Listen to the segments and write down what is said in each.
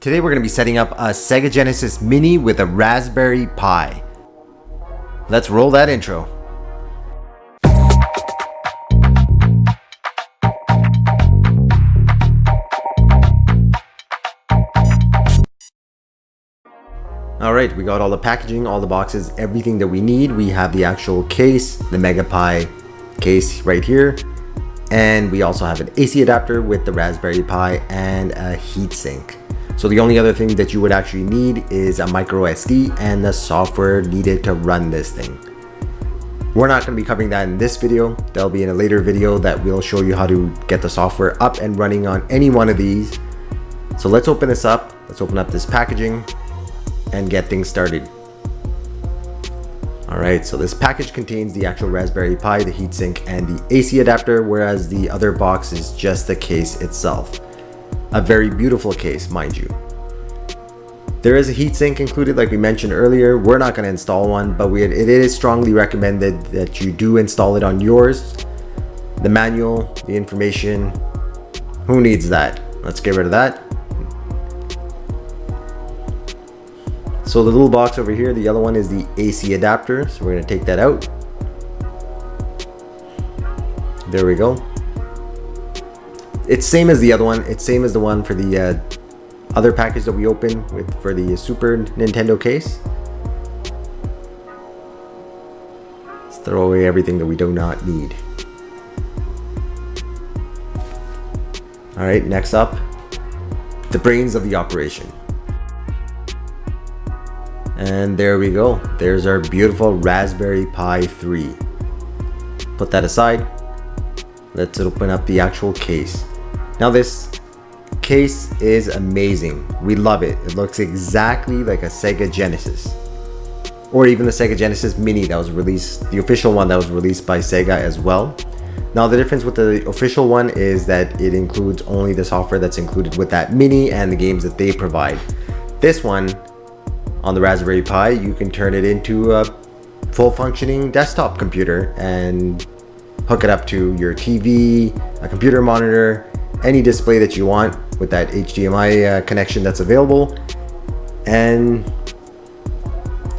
Today we're going to be setting up a Sega Genesis Mini with a Raspberry Pi. Let's roll that intro. Alright, we got all the packaging, all the boxes, everything that we need. We have the actual case, the Mega Pi case right here. And we also have an AC adapter with the Raspberry Pi and a heatsink. So the only other thing that you would actually need is a micro SD and the software needed to run this thing. We're not going to be covering that in this video. That'll be in a later video that will show you how to get the software up and running on any one of these. So let's open this up. Let's open up this packaging and get things started. Alright, so this package contains the actual Raspberry Pi, the heatsink, and the AC adapter, whereas the other box is just the case itself. A very beautiful case, mind you. There is a heatsink included, like we mentioned earlier. We're not going to install one, but it is strongly recommended that you do install it on yours. The manual, the information, who needs that? Let's get rid of that. So the little box over here, the yellow one, is the AC adapter. So we're going to take that out. There we go. It's same as the other one. It's same as the one for the other package that we opened for the Super Nintendo case. Let's throw away everything that we do not need. Alright, next up, the brains of the operation. And there we go. There's our beautiful Raspberry Pi 3. Put that aside. Let's open up the actual case. Now this case is amazing. We love it. It looks exactly like a Sega Genesis. Or even the Sega Genesis Mini that was released, the official one that was released by Sega as well. Now the difference with the official one is that it includes only the software that's included with that Mini and the games that they provide. This one, on the Raspberry Pi, you can turn it into a full functioning desktop computer and hook it up to your TV, a computer monitor, any display that you want with that HDMI connection that's available, and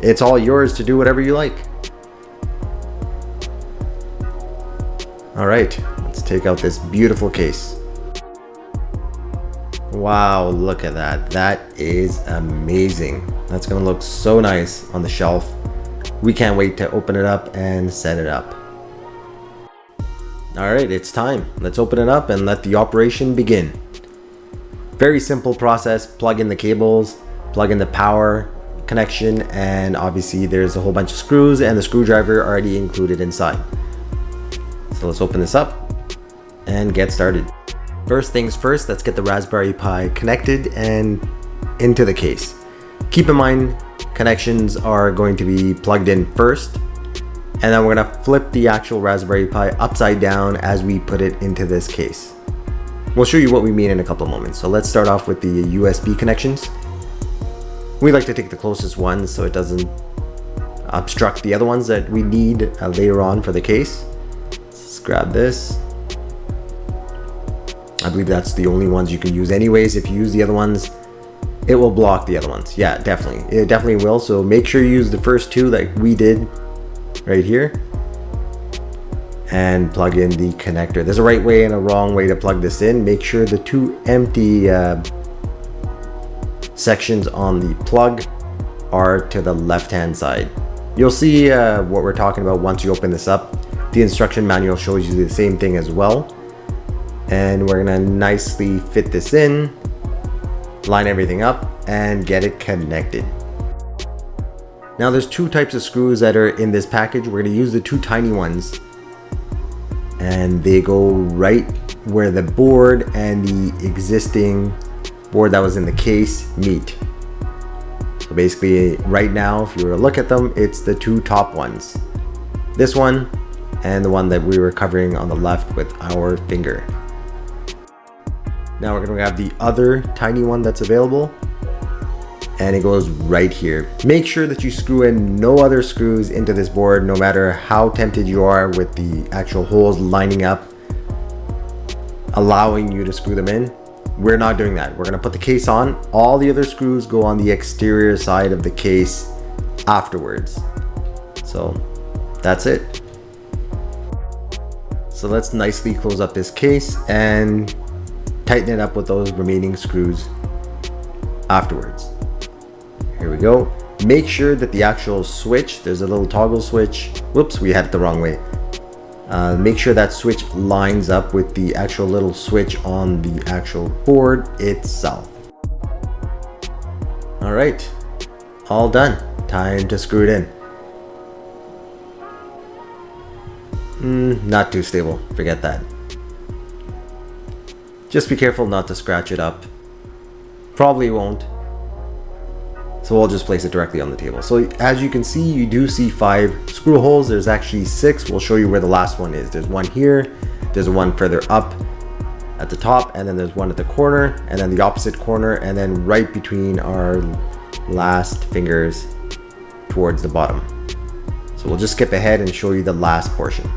it's all yours to do whatever you like. Alright, let's take out this beautiful case. Wow, look at that. That is amazing. That's gonna look so nice on the shelf. We can't wait to open it up and set it up. Alright, it's time. Let's open it up and let the operation begin. Very simple process. Plug in the cables, plug in the power connection, and obviously there's a whole bunch of screws and the screwdriver already included inside. So let's open this up and get started. First things first, let's get the Raspberry Pi connected and into the case. Keep in mind, connections are going to be plugged in first, and then we're going to flip the actual Raspberry Pi upside down as we put it into this case. We'll show you what we mean in a couple of moments. So let's start off with the USB connections. We like to take the closest ones so it doesn't obstruct the other ones that we need later on for the case. Let's grab this. I believe that's the only ones you can use anyways. If you use the other ones, it will block the other ones. Yeah, definitely. It definitely will. So make sure you use the first two like we did right here. And plug in the connector. There's a right way and a wrong way to plug this in. Make sure the two empty sections on the plug are to the left-hand side. You'll see what we're talking about once you open this up. The instruction manual shows you the same thing as well. And we're gonna nicely fit this in, line everything up, and get it connected. Now there's two types of screws that are in this package. We're gonna use the two tiny ones, and they go right where the board and the existing board that was in the case meet. So basically right now, if you were to look at them, it's the two top ones. This one and the one that we were covering on the left with our finger. Now we're going to have the other tiny one that's available, and it goes right here. Make sure that you screw in no other screws into this board, no matter how tempted you are with the actual holes lining up, allowing you to screw them in. We're not doing that. We're gonna put the case on. All the other screws go on the exterior side of the case afterwards. So that's it. So let's nicely close up this case and tighten it up with those remaining screws afterwards. Here we go. Make sure that the actual switch, there's a little toggle switch. Whoops, we had it the wrong way. Make sure that switch lines up with the actual little switch on the actual board itself. All right, all done. Time to screw it in. Not too stable, forget that. Just be careful not to scratch it up. Probably won't. So we'll just place it directly on the table. So as you can see, you do see 5 screw holes. There's actually 6. We'll show you where the last one is. There's one here, there's one further up at the top, and then there's one at the corner, and then the opposite corner, and then right between our last fingers towards the bottom. So we'll just skip ahead and show you the last portion.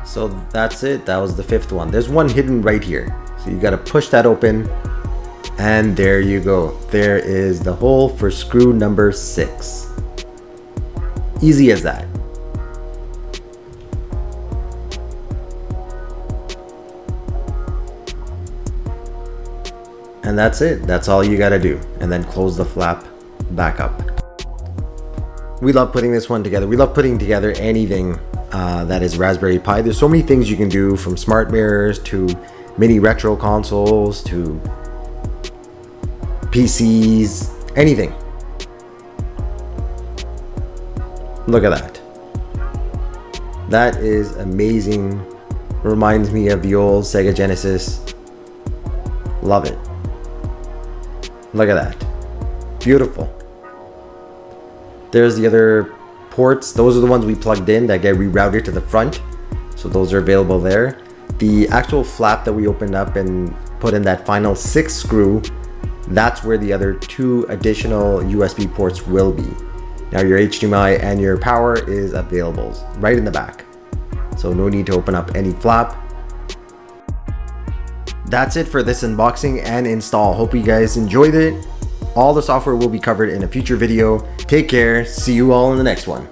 So that's it. That was the 5th one. There's one hidden right here. So you got to push that open, and there you go. There is the hole for screw number 6. Easy as that. And that's it. That's all you got to do. And then close the flap back up. We love putting this one together. We love putting together anything that is Raspberry Pi. There's so many things you can do, from smart mirrors to mini retro consoles to PCs, anything. Look at that. That is amazing. Reminds me of the old Sega Genesis. Love it. Look at that. Beautiful. There's the other ports. Those are the ones we plugged in that get rerouted to the front. So those are available there. The actual flap that we opened up and put in that final 6th screw, that's where the other 2 additional USB ports will be. Now your HDMI and your power is available right in the back. So no need to open up any flap. That's it for this unboxing and install. Hope you guys enjoyed it. All the software will be covered in a future video. Take care. See you all in the next one.